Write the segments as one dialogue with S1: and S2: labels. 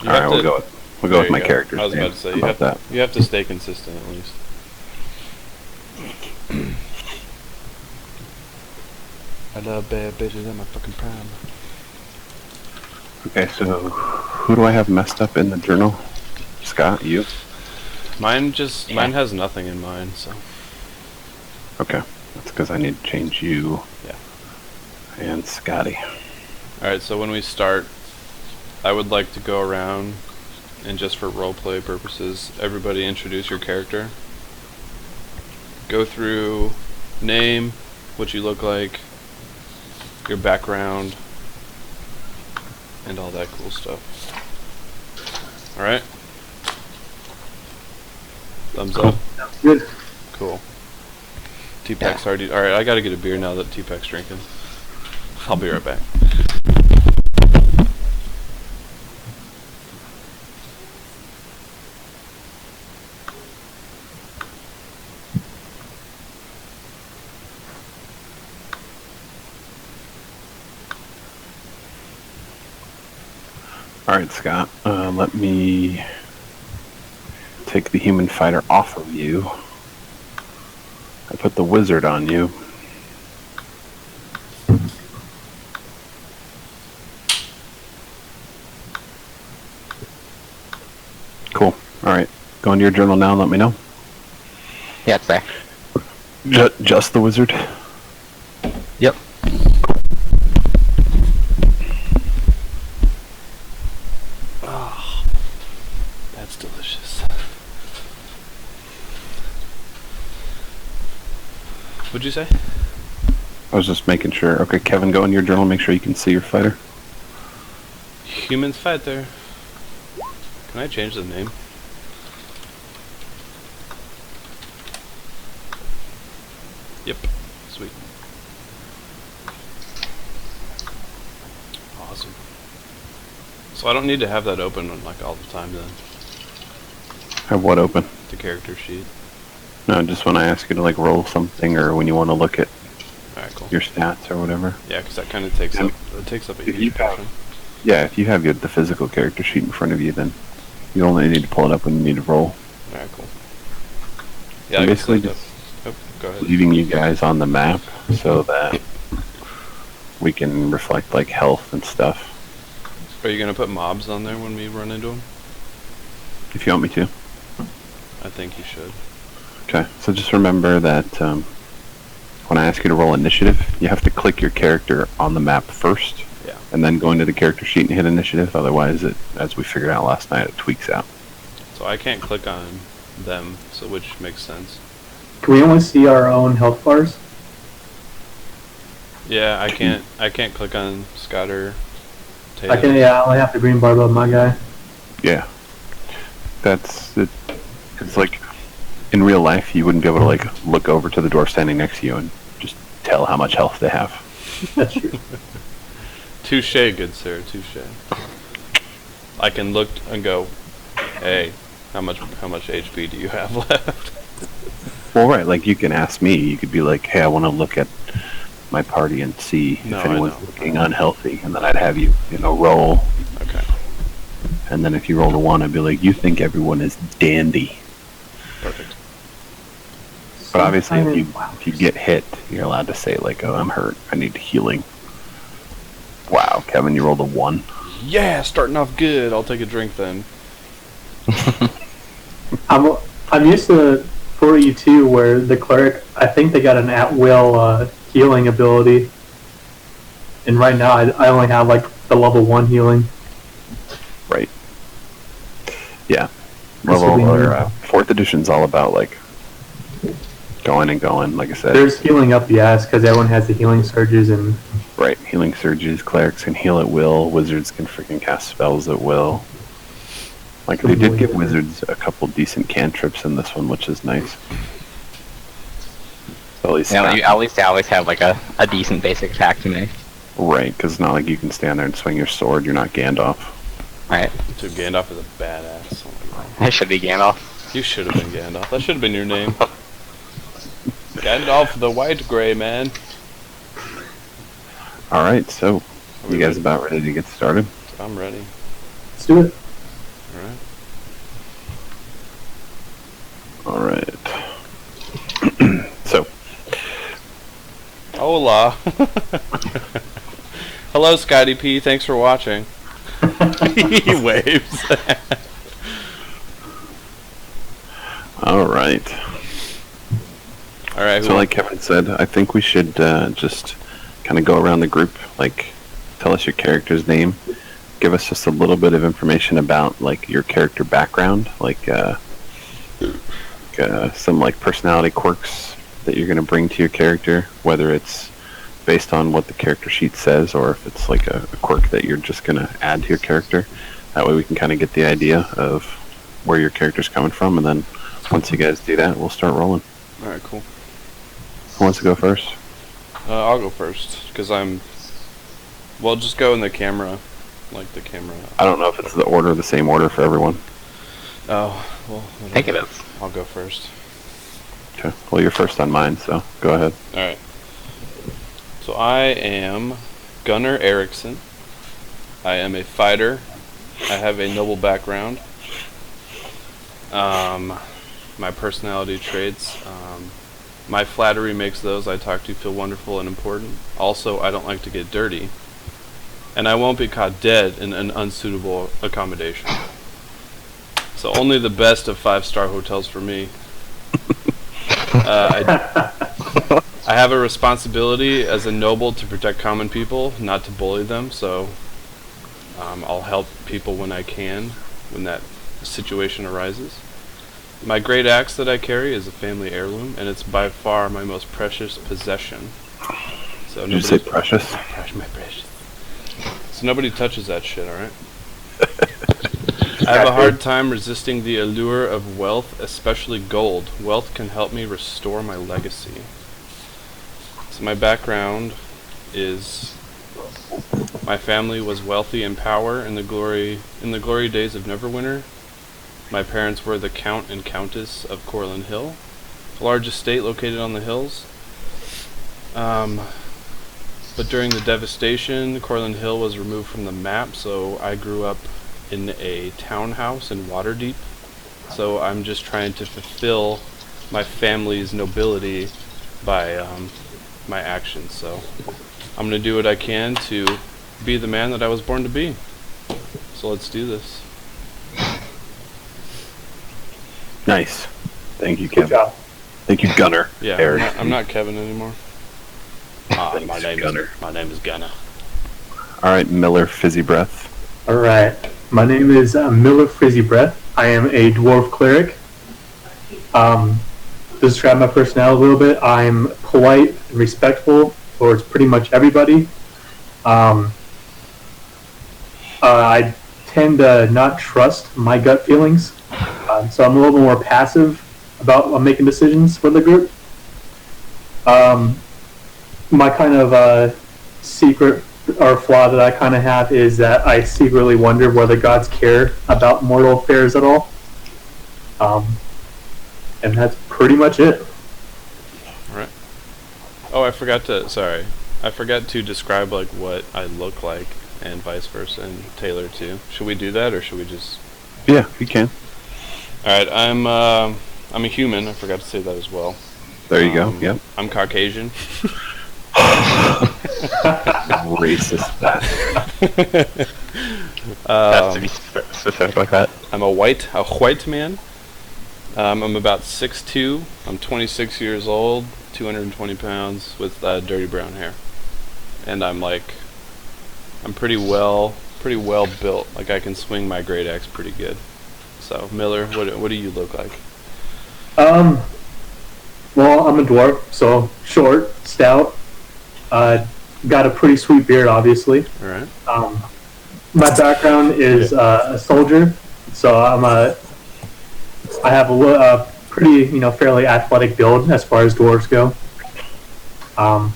S1: Alright, we'll go with my character's
S2: I was
S1: name.
S2: about to say, you have to stay consistent at least. I love bad bitches in my fucking prime.
S1: Okay, so who do I have messed up in the journal? Scott, you?
S2: Mine has nothing in mine, so.
S1: Okay, that's because I need to change you.
S2: Yeah. And
S1: Scotty.
S2: Alright, so when we start, I would like to go around, and just for roleplay purposes, everybody introduce your character. Go through name, what you look like, your background, and all that cool stuff. Alright? Thumbs up?
S3: Sounds good.
S2: Cool. T-Pac's already... Alright, I gotta get a beer now that T-Pac's drinking. I'll be right back.
S1: Alright, Scott, let me take the human fighter off of you. I put the wizard on you. Cool. Alright, go into your journal now and let me know.
S4: Yeah, it's there.
S1: Just the wizard?
S4: Yep.
S2: Oh, that's delicious. What'd you say?
S1: I was just making sure. Okay, Kevin, go in your journal, make sure you can see your fighter.
S2: Humans fighter. Can I change the name? Yep. Sweet. Awesome. So I don't need to have that open like all the time then.
S1: Have what open?
S2: The character sheet.
S1: No, just when I ask you to like roll something or when you want to look at
S2: Alright, cool.
S1: your stats or whatever.
S2: Yeah, because that kind of takes up a huge portion.
S1: Yeah, if you have the physical character sheet in front of you, then you only need to pull it up when you need to roll.
S2: Alright, cool. Yeah,
S1: I'm
S2: I
S1: basically
S2: guess
S1: just
S2: go ahead.
S1: leaving you guys on the map so that we can reflect like health and stuff.
S2: Are you gonna put mobs on there when we run into them?
S1: If you want me to.
S2: I think you should.
S1: Okay, so just remember that when I ask you to roll initiative, you have to click your character on the map first.
S2: Yeah.
S1: And then go into the character sheet and hit initiative. Otherwise, as we figured out last night, it tweaks out.
S2: So I can't click on them, so which makes sense.
S3: Can we only see our own health bars?
S2: Yeah, I can't click on Scott or Tatum.
S3: I can. Yeah, I only have the green bar above my guy.
S1: Yeah. That's it. It's like in real life, you wouldn't be able to like look over to the door standing next to you and just tell how much health they have.
S3: That's true.
S2: Touche, good sir, touche. I can look and go, hey, how much HP do you have left?
S1: Well, right, like you can ask me. You could be like, hey, I want to look at my party and see if anyone's looking unhealthy, and then I'd have you, roll.
S2: Okay.
S1: And then if you roll a 1, I'd be like, you think everyone is dandy.
S2: Perfect.
S1: But obviously, if you get hit, you're allowed to say like, oh, I'm hurt. I need healing. Wow, Kevin, you rolled a 1.
S2: Yeah, starting off good. I'll take a drink then.
S3: I'm used to 4U2 where the cleric, I think they got an at-will healing ability. And right now I only have like the level 1 healing.
S1: Right. Yeah. Level 4th edition's all about like going and going, like I said.
S3: There's healing up the ass because everyone has the healing surges and...
S1: Right, healing surges, clerics can heal at will, wizards can freaking cast spells at will. Like, they did give wizards a couple decent cantrips in this one, which is nice. So at least
S4: they always have like a decent basic attack to me.
S1: Right, because it's not like you can stand there and swing your sword, you're not Gandalf.
S4: Right.
S2: Dude, Gandalf is a badass. Oh my God.
S4: I should be Gandalf.
S2: You should have been Gandalf. That should have been your name. Gandalf the White Gray Man.
S1: Alright, so, you guys about ready to get started?
S2: I'm ready.
S3: Let's do it.
S2: Hola. Hello, Scotty P. Thanks for watching. He waves.
S1: All right.
S2: All right.
S1: So, like Kevin said, I think we should just kind of go around the group. Like, tell us your character's name. Give us just a little bit of information about like your character background, like some like personality quirks that you're going to bring to your character, whether it's based on what the character sheet says or if it's like a quirk that you're just going to add to your character. That way we can kind of get the idea of where your character's coming from, and then once you guys do that, we'll start rolling.
S2: All right, cool.
S1: Who wants to go first?
S2: I'll go first because I'm. Well, just go in the camera, like the camera.
S1: I don't know if it's the same order for everyone.
S2: Oh, well.
S4: I think it is.
S2: I'll go first.
S1: Okay. Well, you're first on mine, so go ahead.
S2: All right. So I am Gunnar Eriksson. I am a fighter. I have a noble background. My personality traits. My flattery makes those I talk to feel wonderful and important. Also, I don't like to get dirty. And I won't be caught dead in an unsuitable accommodation. So only the best of 5-star hotels for me. I have a responsibility as a noble to protect common people, not to bully them, so I'll help people when I can, when that situation arises. My great axe that I carry is a family heirloom, and it's by far my most precious possession. So
S1: Did you say precious?
S2: My precious. So nobody touches that shit, alright? I have a hard time resisting the allure of wealth, especially gold. Wealth can help me restore my legacy. So my background is my family was wealthy in power in the glory days of Neverwinter. My parents were the Count and Countess of Corlin Hill, a large estate located on the hills. But during the devastation, Corlin Hill was removed from the map, so I grew up in a townhouse in Waterdeep. So I'm just trying to fulfill my family's nobility by my actions. So I'm going to do what I can to be the man that I was born to be. So let's do this.
S1: Nice. Thank you,
S3: Good
S1: Kevin.
S3: job.
S1: Thank you, Gunnar.
S2: Yeah,
S1: Eric.
S2: I'm not Kevin anymore.
S1: Thanks, Gunnar.
S2: My name is Gunnar.
S1: All right, Miller Fizzy Breath.
S3: All right. My name is Miller Frizzy Breath. I am a dwarf cleric. To describe my personality a little bit, I'm polite and respectful towards pretty much everybody. I tend to not trust my gut feelings, so I'm a little more passive about making decisions for the group. My kind of secret or flaw that I kind of have is that I secretly wonder whether gods care about mortal affairs at all. And that's pretty much it.
S2: Alright. Oh, I forgot to describe like what I look like and vice versa, and Taylor too. Should we do that, or should we just...
S1: Yeah, you can.
S2: Alright, I'm a human. I forgot to say that as well.
S1: There you go. Yep.
S2: I'm Caucasian.
S1: Racist bastard.
S4: Has to be specific like that.
S2: I'm a white man. I'm about 6'2". I'm 26 years old, 220 pounds, with dirty brown hair. And I'm pretty well built. Like, I can swing my great axe pretty good. So, Miller, what do you look like?
S3: Well, I'm a dwarf, so short, stout. Got a pretty sweet beard, obviously.
S2: All right.
S3: My background is a soldier, so I have a pretty, fairly athletic build as far as dwarves go. And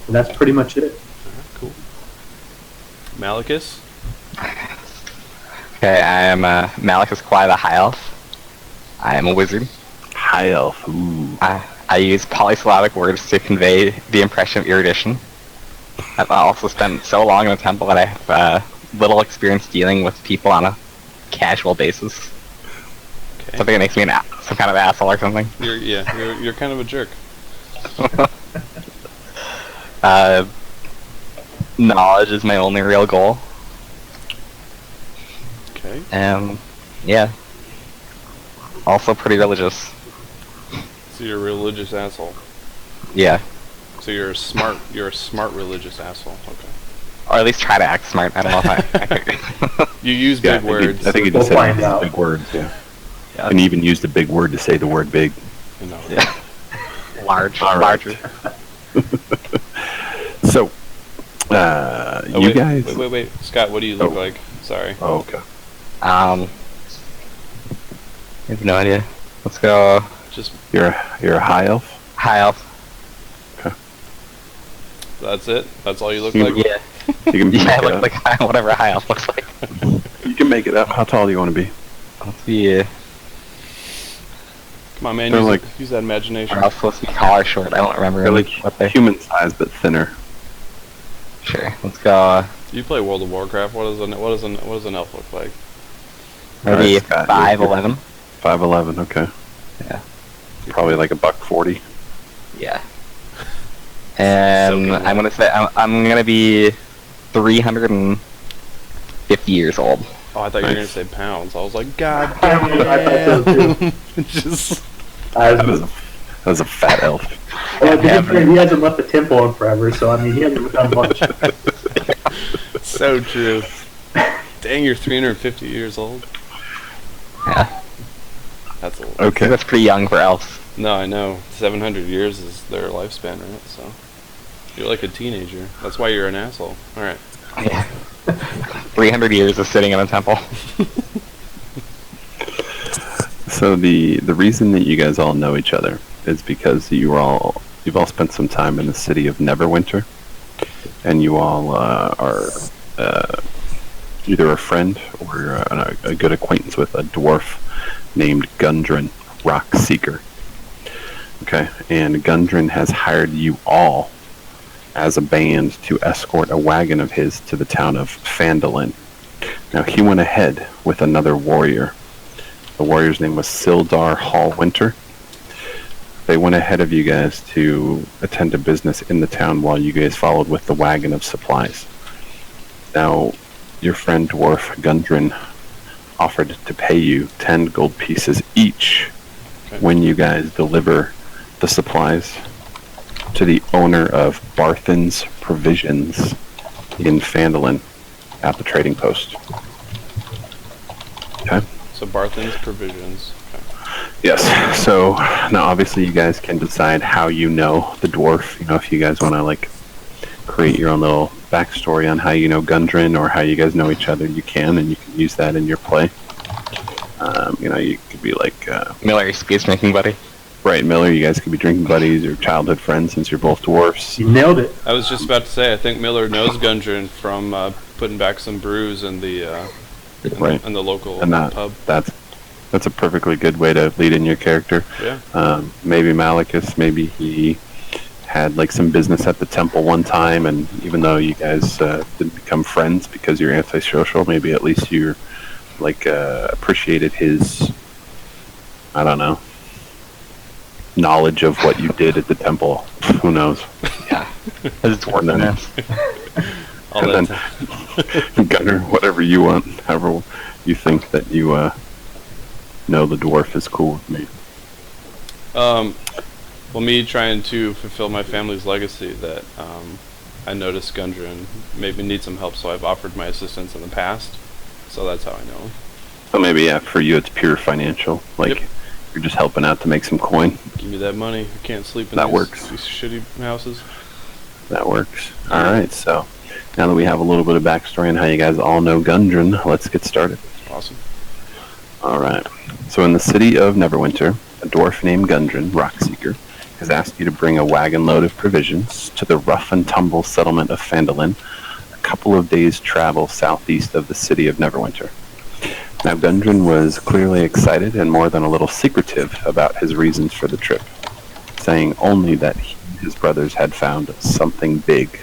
S3: that's pretty much it.
S2: Cool. Malachus?
S4: Okay, I am Malachus Quai, the High Elf. I am a wizard.
S1: High elf. Ooh.
S4: I use polysyllabic words to convey the impression of erudition. I've also spent so long in the temple that I have little experience dealing with people on a casual basis.
S2: Okay.
S4: Something that makes me some kind of asshole or something.
S2: You're kind of a jerk.
S4: Knowledge is my only real goal.
S2: Okay.
S4: Yeah. Also pretty religious.
S2: So you're a religious asshole.
S4: Yeah.
S2: So you're a smart religious asshole. Okay.
S4: Or at least try to act smart. I don't know if I could.
S2: You use
S1: Yeah,
S2: big words.
S1: I think you
S3: We'll
S1: just said
S3: find out.
S1: big words. Yeah.
S4: Yeah.
S1: And you even used a big word to say the word big.
S2: You know.
S4: Yeah. Large.
S1: All right.
S4: Larger.
S1: So,
S2: Oh,
S1: you
S2: wait,
S1: guys.
S2: Wait. Scott, what do you look
S1: Oh.
S2: like? Sorry.
S1: Oh, okay.
S4: I have no idea. Let's go
S2: Just
S1: You're a high elf.
S4: high elf.
S2: that's it. That's all you look
S1: You-
S2: like.
S4: Yeah.
S1: You can
S4: Yeah,
S1: make
S4: I
S1: it
S4: look
S1: up.
S4: like whatever a high elf looks like.
S1: You can make it up. How tall do you want to be?
S4: Let's see.
S2: Come on, man.
S1: They're
S2: Use,
S1: like-
S2: use that imagination.
S4: Are all supposed to be tall or short? I don't remember
S1: They're like
S4: what they.
S1: human size but thinner.
S4: Sure. Let's go.
S2: You play World of Warcraft. What does an elf look like?
S4: Maybe
S1: Alright, Scott,
S4: 5'11".
S1: 5'11". Okay.
S4: Yeah.
S1: Probably like $140.
S4: Yeah. And
S2: Soaking
S4: I'm gonna say I'm gonna be 350 years old.
S2: Oh, I thought you were gonna
S1: Nice.
S2: say pounds. I was like, God
S3: I thought so too.
S2: Just
S1: That was a fat elf.
S3: Well, to be fair, he hasn't left the temple in forever, so I mean, he hasn't done much.
S2: so true. Dang, you're 350 years old.
S4: Yeah.
S2: That's a
S4: I think
S1: Okay.
S4: that's pretty young for elves.
S2: No, I know. 700 years is their lifespan, right? So you're like a teenager. That's why you're an asshole. All right.
S4: Yeah. 300 years of sitting in a temple.
S1: So the reason that you guys all know each other is because you've all spent some time in the city of Neverwinter, and you all are either a friend or a good acquaintance with a dwarf named Gundren Rockseeker. Okay, and Gundren has hired you all as a band to escort a wagon of his to the town of Phandalin. Now he went ahead with another warrior. The warrior's name was Sildar Hallwinter. They went ahead of you guys to attend to business in the town while you guys followed with the wagon of supplies. Now, your friend dwarf Gundren offered to pay you 10 gold pieces each when you guys deliver the supplies to the owner of Barthen's Provisions in Phandalin at the trading post. Okay?
S2: So Barthen's Provisions. Okay.
S1: Yes. So now obviously you guys can decide how you know the dwarf. You know, if you guys want to like create your own little backstory on how you know Gundren or how you guys know each other, you can, and you can use that in your play. You know, you could be like
S4: Miller, your speech making buddy.
S1: Right, Miller, you guys could be drinking buddies or childhood friends since you're both dwarfs.
S3: You nailed it.
S2: I was just about to say, I think Miller knows Gundren from putting back some brews in the
S1: Right.
S2: in the local
S1: And
S2: pub.
S1: that's a perfectly good way to lead in your character.
S2: Yeah.
S1: Maybe Malicus, maybe he had like some business at the temple one time, and even though you guys didn't become friends because you're antisocial, maybe at least you're like appreciated his, I don't know, knowledge of what you did at the temple. Who knows?
S4: Yeah. His dwarfness.
S2: All
S1: And
S2: that
S1: then Gunner, whatever you want, however you think that you know the dwarf is cool with me.
S2: Well, me trying to fulfill my family's legacy that I noticed Gundren maybe needs some help, so I've offered my assistance in the past. So that's how I know him.
S1: So maybe, yeah, for you it's pure financial. Like,
S2: Yep.
S1: you're just helping out to make some coin.
S2: Give me that money. I can't sleep in
S1: That
S2: these,
S1: works.
S2: these shitty houses.
S1: That works. Alright, so now that we have a little bit of backstory on how you guys all know Gundren, let's get started.
S2: Awesome.
S1: Alright. So in the city of Neverwinter, a dwarf named Gundren, Rockseeker, has asked you to bring a wagon load of provisions to the rough and tumble settlement of Phandalin, a couple of days' travel southeast of the city of Neverwinter. Now Gundren was clearly excited and more than a little secretive about his reasons for the trip, saying only that he and his brothers had found something big